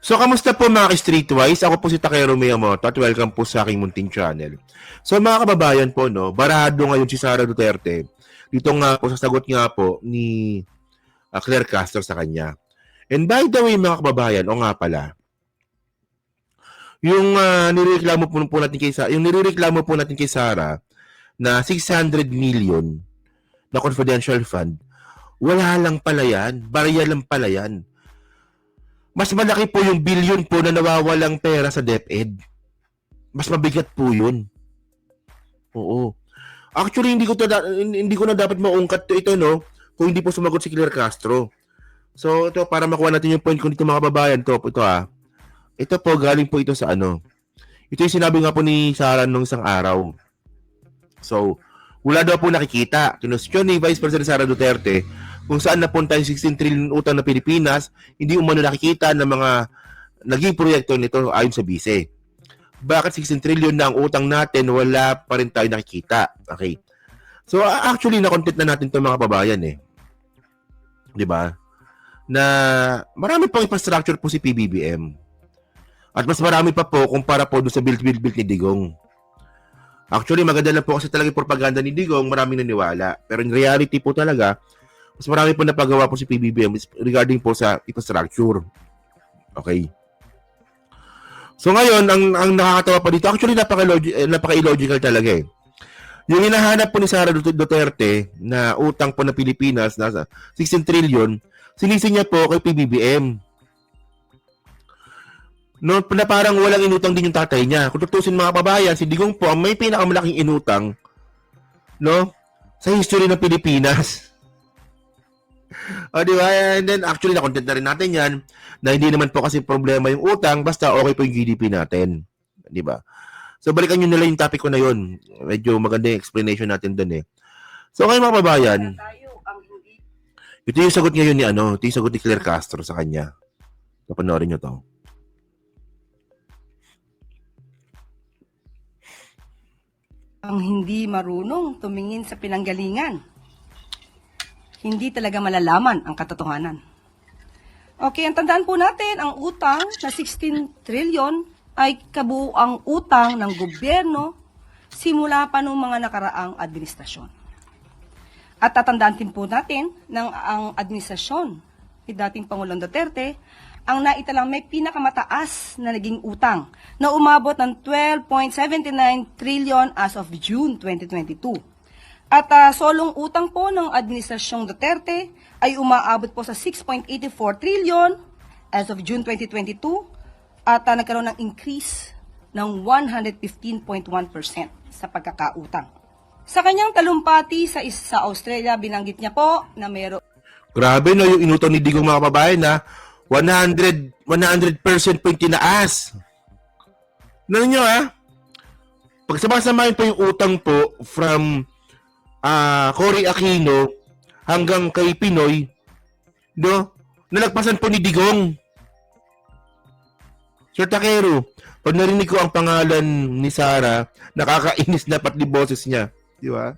So, kamusta po mga ka-Streetwise? Ako po si Takero Miyamoto at welcome po sa aking munting channel. So, mga kababayan po, no, barado ngayon si Sara Duterte. Dito nga po, sa sagot nga po ni Claire Castro sa kanya. And by the way, mga kababayan, o nga pala, yung nirereklamo po natin kay Sara, yung nirereklamo po natin kay Sara na 600 million na confidential fund, wala lang pala yan, barya lang pala yan. Mas malaki po yung billion po na nawawalang pera sa DepEd. Mas mabigat po yun. Oo. Actually, hindi ko na dapat maungkat ito, no? Kung hindi po sumagot si Claire Castro. So, ito, para makuha natin yung point ko dito mga babayan, ito Ito po, galing po ito sa ano. Ito yung sinabi nga po ni Sara nung isang araw. So, wala daw po nakikita. Kinustyon ni Vice President Sara Duterte kung saan napunta yung 16 trillion utang na Pilipinas, hindi umano nakikita ng mga naging proyekto nito ayon sa BICE. Bakit 16 trillion na ang utang natin, wala pa rin tayo nakikita? Okay. So, actually, na-content na natin ito mga kababayan eh. Di ba? Na marami pang infrastructure po si PBBM. At mas marami pa po kumpara po doon sa build ni Digong. Actually, maganda lang po kasi talaga yung propaganda ni Digong, maraming naniwala. Pero in reality po talaga, mas marami po napagawa po si PBBM regarding po sa infrastructure. Okay. So ngayon, ang nakakatawa pa dito, actually napaka-illogical talaga eh. Yung hinahanap po ni Sara Duterte na utang po na Pilipinas, nasa 16 trillion, sinisi niya po kay PBBM. No, na parang walang inutang din yung tatay niya. Kung tutusin mga kababayan, si Digong po ang may pinakamalaking inutang, no, sa history ng Pilipinas. O, di ba? And then, actually, na-content na rin natin yan na hindi naman po kasi problema yung utang, basta okay po yung GDP natin. Di ba? So, balikan nyo nila yung topic ko na yun. Medyo maganda yung explanation natin dun eh. So, ngayon mga kababayan, ito yung sagot ngayon ni ano, ito yung sagot ni Claire Castro sa kanya. Napanoorin nyo to. Ang hindi marunong tumingin sa pinanggalingan, hindi talaga malalaman ang katotohanan. Okay, ang tandaan po natin, ang utang na 16 trillion ay kabuuang utang ng gobyerno simula pa noong mga nakaraang administrasyon. At tatandaan din po natin ng ang administrasyon ni dating Pangulong Duterte ang naitalang may pinakamataas na naging utang na umabot ng 12.79 trillion as of June 2022. At solong utang po ng Administrasyong Duterte ay umaabot po sa 6.84 trillion as of June 2022 at nagkaroon ng increase ng 115.1% sa pagkakautang. Sa kanyang talumpati sa Australia, binanggit niya po na mayroon. Grabe no, yung inutang ni Digong mga kababayan na 100% po yung tinaas. Ano nyo pag samasamahin po yung utang po from Cory Aquino hanggang kay Pinoy, no? Nalagpasan po ni Digong. Sir Takero, pag narinig ko ang pangalan ni Sara, nakakainis na pati boses niya. Di ba?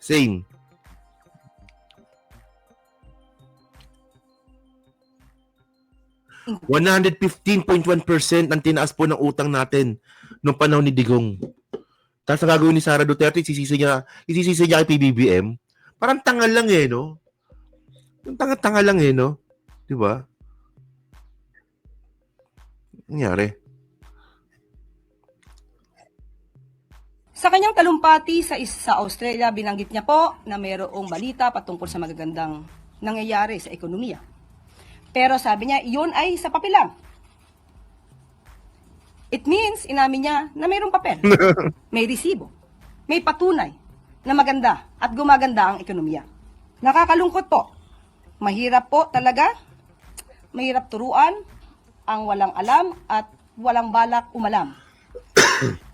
Same. %115.1% ang tinaas po ng utang natin noong panahon ni Digong. Tapos ang gagawin ni Sara Duterte, isisisi niya kay PBBM. Parang tangal lang eh, no? Yung tanga-tanga lang eh, no? Di ba? Nangyari. Sa kanyang talumpati sa Australia, binanggit niya po na mayroong balita patungkol sa magagandang nangyayari sa ekonomiya. Pero sabi niya, iyon ay sa papel lang. It means, inamin niya na mayroong papel, may resibo, may patunay na maganda at gumaganda ang ekonomiya. Nakakalungkot po. Mahirap po talaga, mahirap turuan ang walang alam at walang balak umalam.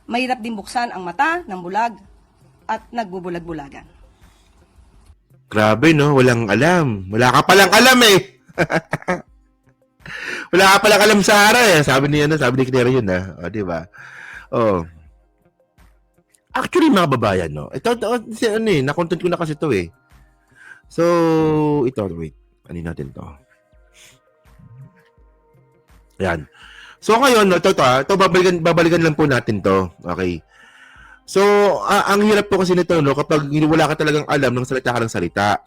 Mahirap din buksan ang mata ng bulag at nagbubulag-bulagan. Grabe, no? Walang alam. Wala ka palang alam eh. Wala ka palang alam sa Sara eh. Sabi ni Claire yun O, di ba? Oh. Actually, mga babayan, no? Ito na-content ko na kasi ito eh. So, ito, wait. Ano natin to? Yan. So ngayon, ito babalikan lang po natin to. Okay. So, ang hirap po kasi nito, no, kapag wala ka talagang alam ng salita ka ng salita.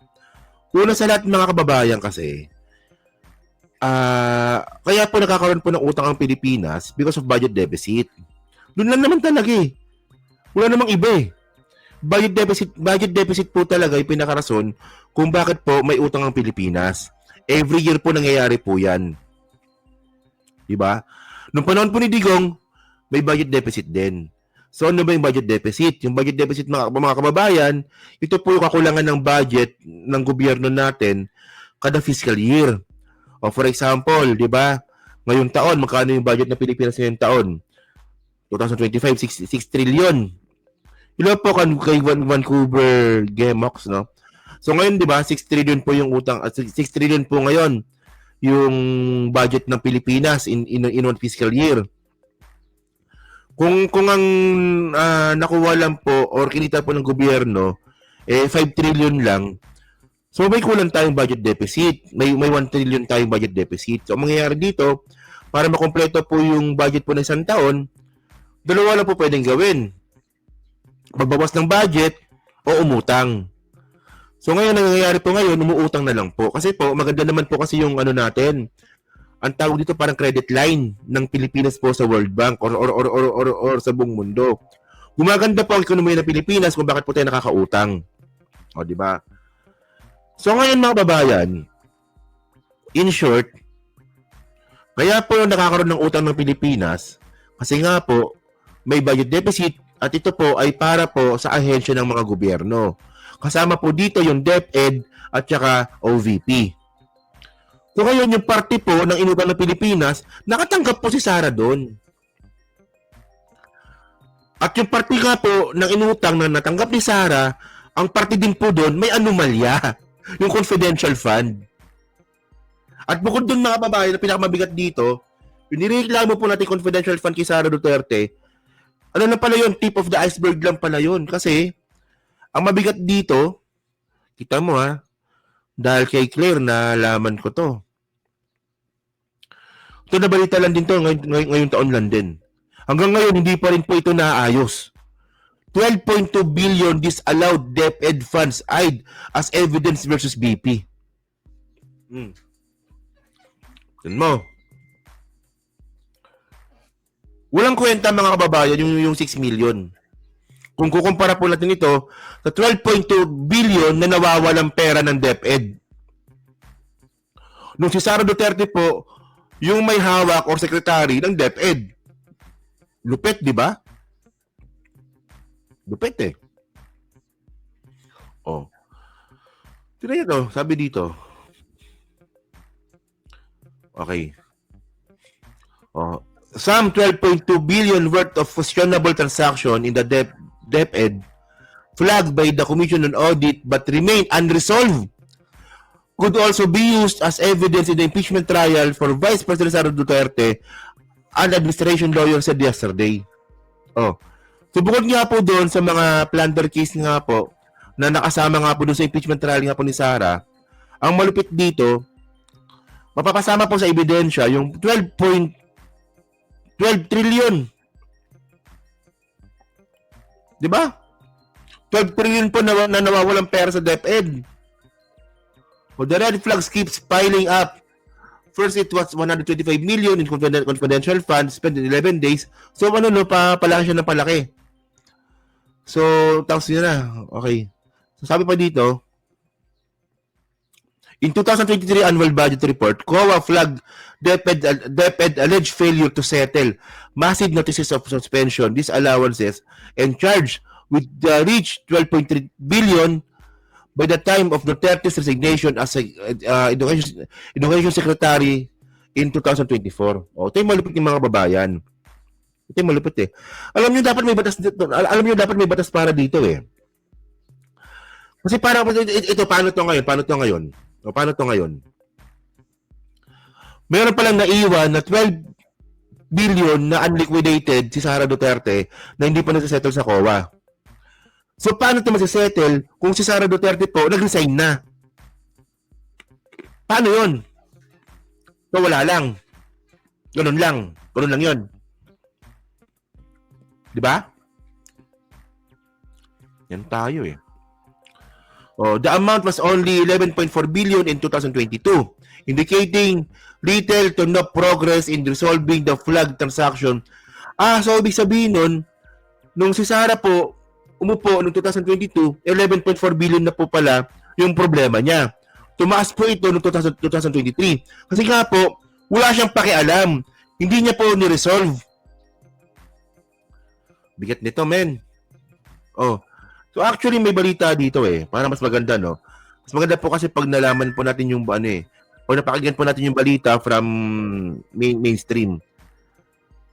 Una sa lahat, mga kababayan kasi, kaya po nakakaroon po ng utang ang Pilipinas because of budget deficit. Doon lang naman talaga eh. Wala namang iba eh. Budget deficit po talaga yung pinakarason kung bakit po may utang ang Pilipinas. Every year po nangyayari po yan. Diba? Nung panahon po ni Digong, may budget deficit din. So ano ba yung budget deficit? Yung budget deficit mga kababayan, ito po yung kakulangan ng budget ng gobyerno natin kada fiscal year. O for example, di ba? Ngayong taon, magkano yung budget ng Pilipinas ngayong taon? 2025, 6 trillion. Ilo po kay Vancouver Gemox, no? So ngayon, di ba, 6 trillion po yung utang, 6 trillion po ngayon yung budget ng Pilipinas in one fiscal year. Kung ang nakuha lang po or kinita po ng gobyerno 5 trillion lang. So may kulang tayong budget deficit. May 1 trillion tayong budget deficit. So ang mangyayari dito, para makompleto po yung budget po ng isang taon, dalawa lang po pwedeng gawin. Magbawas ng budget o umutang. So ngayon, nangyayari po ngayon, umuutang na lang po. Kasi po, maganda naman po kasi yung ano natin, ang tawag dito parang credit line ng Pilipinas po sa World Bank or sa buong mundo. Gumaganda po ang ekonomiya ng Pilipinas kung bakit po tayo nakakautang. O, di ba? So ngayon mga babayan, in short, kaya po nakakaroon ng utang ng Pilipinas kasi nga po may budget deficit at ito po ay para po sa ahensya ng mga gobyerno. Kasama po dito yung DepEd at saka OVP. So ngayon, yung party po ng inutang ng Pilipinas, nakatanggap po si Sara doon. At yung party nga po ng inutang na natanggap ni Sara, ang party din po doon, may anomalya. Yung confidential fund. At bukod doon mga babae, na pinakamabigat dito, yung nireklamo po natin confidential fund kay Sara Duterte, ano na pala yun, tip of the iceberg lang pala yun. Kasi, ang mabigat dito, kita mo ha, dahil kay Claire, nalaman ko to. Ito nabalita lang din to ngayong taon lang din. Hanggang ngayon, hindi pa rin po ito naayos. 12.2 billion disallowed DepEd funds eyed as evidence versus BP. Yan mo. Walang kwenta mga kababayan yung 6 million. Kung kukumpara po natin ito sa 12.2 billion na nawawalang pera ng DepEd. Nung si Sara Duterte po, yung may hawak or secretary ng DepEd. Lupit, di ba? Lupit eh. Oh. Tignan nyo to, sabi dito. Okay. Oh. Some 12.2 billion worth of questionable transaction in the DepEd flagged by the Commission on Audit but remain unresolved could also be used as evidence in the impeachment trial for Vice President Sara Duterte, an administration lawyer said yesterday. Oh. So bukod nga po doon sa mga plunder case nga po na nakasama nga po doon sa impeachment trial nga po ni Sara, ang malupit dito, mapapasama po sa ebidensya yung 12 trillion. 'Di ba? 12 trillion po na nawawalang pera sa DepEd. Well, the red flags keeps piling up. First, it was 125 million in confidential funds spent in 11 days. So, palaki siya ng palaki. So, tapos yun na. Okay. So, sabi pa dito, in 2023 annual budget report, COA flagged DepEd alleged failure to settle massive notices of suspension, disallowances, and charge with the reach 12.3 billion by the time of Duterte's resignation as Education Secretary in 2024. O, ito yung malupit ng mga babayan. Ito yung malupit eh. Alam niyo dapat may batas para dito eh. Kasi para ito paano to ngayon? O, paano to ngayon? Meron palang naiwan na 12 billion na unliquidated si Sara Duterte na hindi pa nasa-settle sa COA. So, paano ito masisettle kung si Sara Duterte po nag-resign na? Paano yun? So, wala lang. Ganun lang. Ganun lang yun. Di ba? Yan tayo eh. Oh, the amount was only 11.4 billion in 2022, indicating little to no progress in resolving the flag transaction. So ibig sabihin nun, nung si Sara po umupo noong 2022, 11.4 billion na po pala yung problema niya. Tumaas po ito noong 2023. Kasi nga po, wala siyang pakialam. Hindi niya po ni-resolve. Bigat nito, men. Oh. So actually may balita dito eh, para mas maganda, no? Mas maganda po kasi pag nalaman po natin yung ano eh, o napakinggan po natin yung balita from mainstream.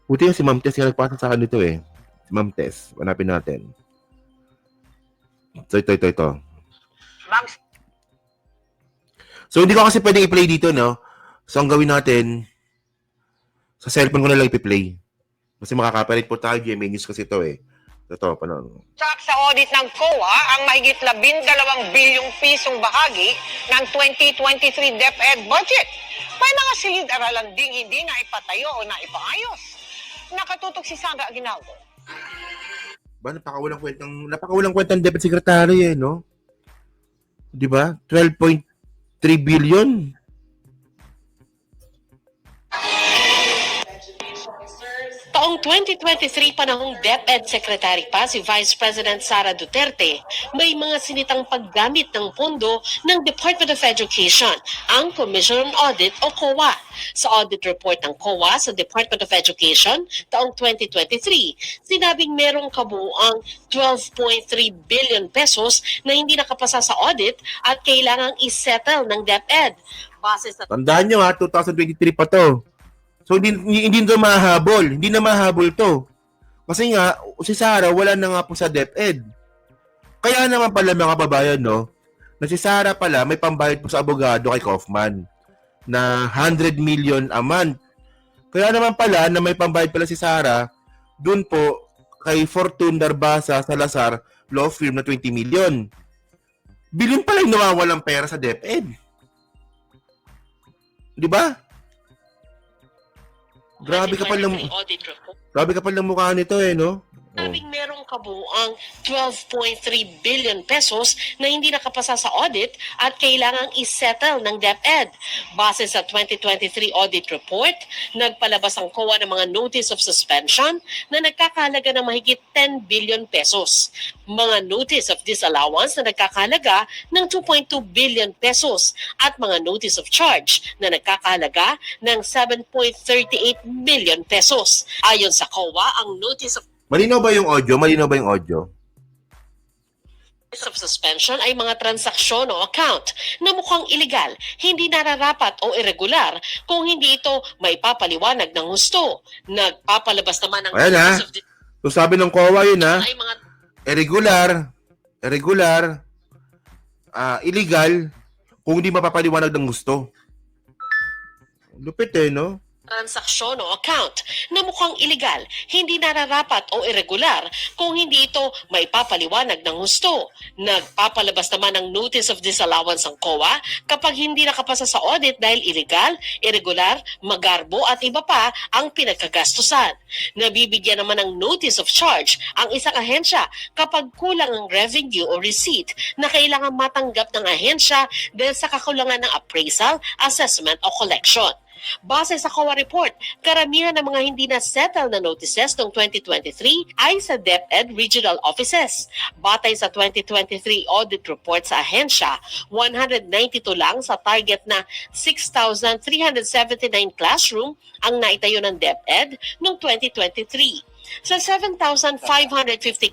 Buti yung si Ma'am Tess yung nagpasa sa akin dito eh. Si Ma'am Tess, hanapin natin. So ito. So hindi ko kasi pwedeng i-play dito, no? So ang gawin natin, sa cellphone ko na lang i-play. Kasi makaka-copyright po tayo, GMA News kasi ito eh. Ito, paano? Sa audit ng COA ang mahigit 12 bilyong pisong bahagi ng 2023 DepEd budget. May mga silid-aralan ding hindi na ipatayo o na ipaayos. Nakatutok si Sandra Aguinaldo. Ba, napakawalang kwentang DepEd Secretary eh, no? Di ba? 12.3 billion. Taong 2023 panahong DepEd Secretary pa si Vice President Sara Duterte, may mga sinitang paggamit ng pondo ng Department of Education, ang Commission on Audit o COA. Sa audit report ng COA sa Department of Education taong 2023, sinabing merong kabuuang 12.3 billion pesos na hindi nakapasa sa audit at kailangang isettle ng DepEd. Base sa Tandaan nyo ha, 2023 pa to. So hindi na mahabol. Hindi na mahabol to. Kasi nga, si Sara wala na nga po sa DepEd. Kaya naman pala mga kababayan, no, na si Sara pala may pambayad po sa abogado kay Kaufman na 100 million a month. Kaya naman pala na may pambayad pala si Sara dun po kay Fortune Darbasa Salazar Law Firm na 20 million. Bilyon pala yung nawawalang pera sa DepEd. Di ba? Grabe kapal ng mukha nito eh, no? Sabing merong kabuuang 12.3 billion pesos na hindi nakapasa sa audit at kailangang isettle ng DepEd. Base sa 2023 audit report, nagpalabas ang COA ng mga notice of suspension na nagkakahalaga ng mahigit 10 billion pesos. Mga notice of disallowance na nagkakahalaga ng 2.2 billion pesos at mga notice of charge na nagkakahalaga ng 7.38 billion pesos. Ayon sa COA, ang notice of Malinaw ba yung audio? suspension ay mga transaksyon o account na mukhang illegal, hindi nararapat o irregular kung hindi ito maipapaliwanag ng husto. Nagpapalabas naman ng Ayan ha. notice of So sabi ng COA yun ha. ay mga Irregular, illegal, kung hindi mapapaliwanag ng gusto. Lupit eh, no? transaksyon o account na mukhang illegal, hindi nararapat o irregular kung hindi ito maipapaliwanag ng husto. Nagpapalabas naman ng notice of disallowance ang COA kapag hindi nakapasa sa audit dahil illegal, irregular, magarbo at iba pa ang pinagkagastusan. Nabibigyan naman ng notice of charge ang isang ahensya kapag kulang ang revenue o receipt na kailangan matanggap ng ahensya dahil sa kakulangan ng appraisal, assessment o collection. Base sa COA report, karamihan ng mga hindi na-settle na notices noong 2023 ay sa DepEd regional offices. Batay sa 2023 audit report sa ahensya, 192 lang sa target na 6,379 classroom ang naitayo ng DepEd noong 2023. Sa 7,550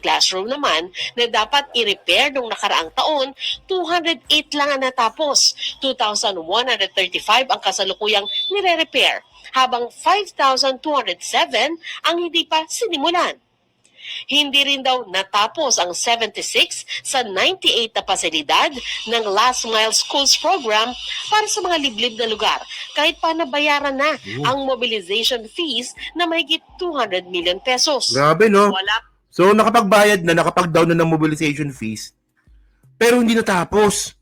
classroom naman na dapat i-repair noong nakaraang taon, 208 lang ang natapos. 2,135 ang kasalukuyang nire-repair, habang 5,207 ang hindi pa sinimulan. Hindi rin daw natapos ang 76 sa 98 na pasilidad ng Last Mile Schools program para sa mga liblib na lugar kahit pa nabayaran na ang mobilization fees na mahigit 200 million pesos. Grabe, no? Wala So, nakapagbayad na, nakapag-down na ng mobilization fees, pero hindi natapos.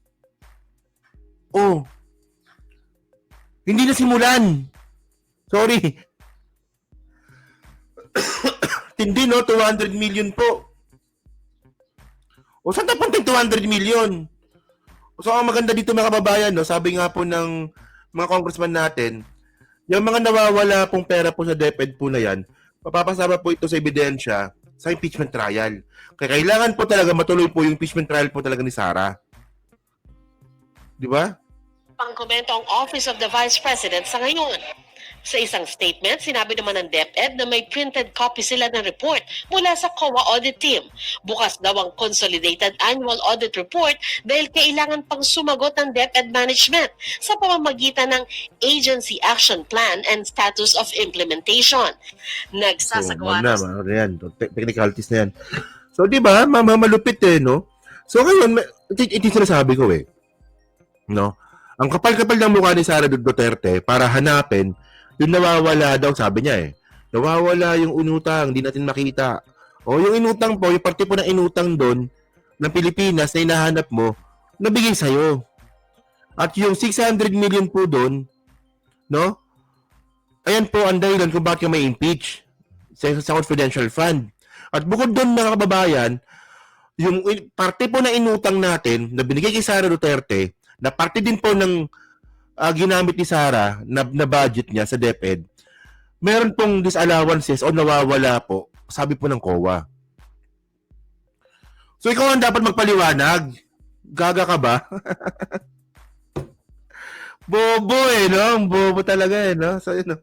Oh. Hindi na simulan. Sorry. Tindi, no? 200 million po. O saan napunta yung 200 million? So, ang maganda dito mga kababayan, no? Sabi nga po ng mga congressman natin, yung mga nawawala pong pera po sa DepEd po na yan, papapasama po ito sa ebidensya sa impeachment trial. Kaya kailangan po talaga matuloy po yung impeachment trial po talaga ni Sara. Di ba? Pangkomento ang Office of the Vice President sa ngayon. Sa isang statement, sinabi naman ng DepEd na may printed copy sila ng report mula sa COA Audit Team. Bukas daw ang Consolidated Annual Audit Report dahil kailangan pang sumagot ng DepEd Management sa pamamagitan ng Agency Action Plan and Status of Implementation. Nagsasagawa na, yan. Technicalities na yan. So, di ba? Malupit eh, no? So, ngayon, ito yung sinasabi ko eh. No? Ang kapal-kapal ng mukha ni Sara Duterte para hanapin yung nawawala daw, sabi niya eh. Nawawala yung inutang, hindi natin makita. O yung inutang po, yung parte po ng inutang doon ng Pilipinas na hinahanap mo, nabigay sa'yo. At yung 600 million po doon, no? Ayan po ang dahilan kung bakit may impeach sa confidential fund. At bukod doon mga kababayan, yung parte po na inutang natin na binigay kay Sara Duterte, na parte din po ng ginamit ni Sara na budget niya sa DepEd, meron pong disallowances o nawawala po, sabi po ng COA. So ikaw ang dapat magpaliwanag. Gaga ka ba? Bobo eh, no? Bobo talaga eh, no? So, yun, no?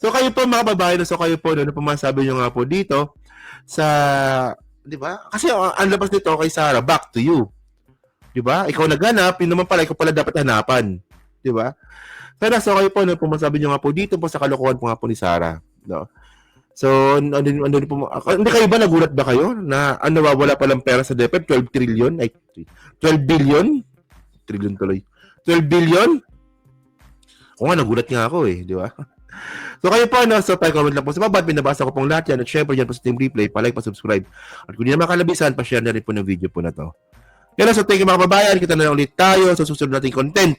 So kayo po mga babae, no? So kayo po, no? Ano po masabi nyo nga po dito sa, di ba? Kasi ang labas nito kay Sara, back to you. Di ba? Ikaw naghanap, yun naman pala, ikaw pala dapat hanapan. Di ba? Pero so kayo po, no, pumasabi nyo nga po dito po sa kalokohan po nga po ni Sara. No? So, ano po, hindi kayo ba, nagulat ba kayo na nawawala palang pera sa DepEd? 12 trillion? Ay, 12 billion? Trillion tuloy. 12 billion? O nga, nagulat nga ako eh. Di ba? So kayo po, no, so pa-comment lang po sa baba. Binabasa ko pong lahat yan. At syempre, dyan po sa Team Replay, pa-like, pa-subscribe. At kung hindi naman kalabisan, pa-share na rin po ng video po na to. Yan, so thank you mga kababayan. Kita na lang ulit tayo sa susunod nating content.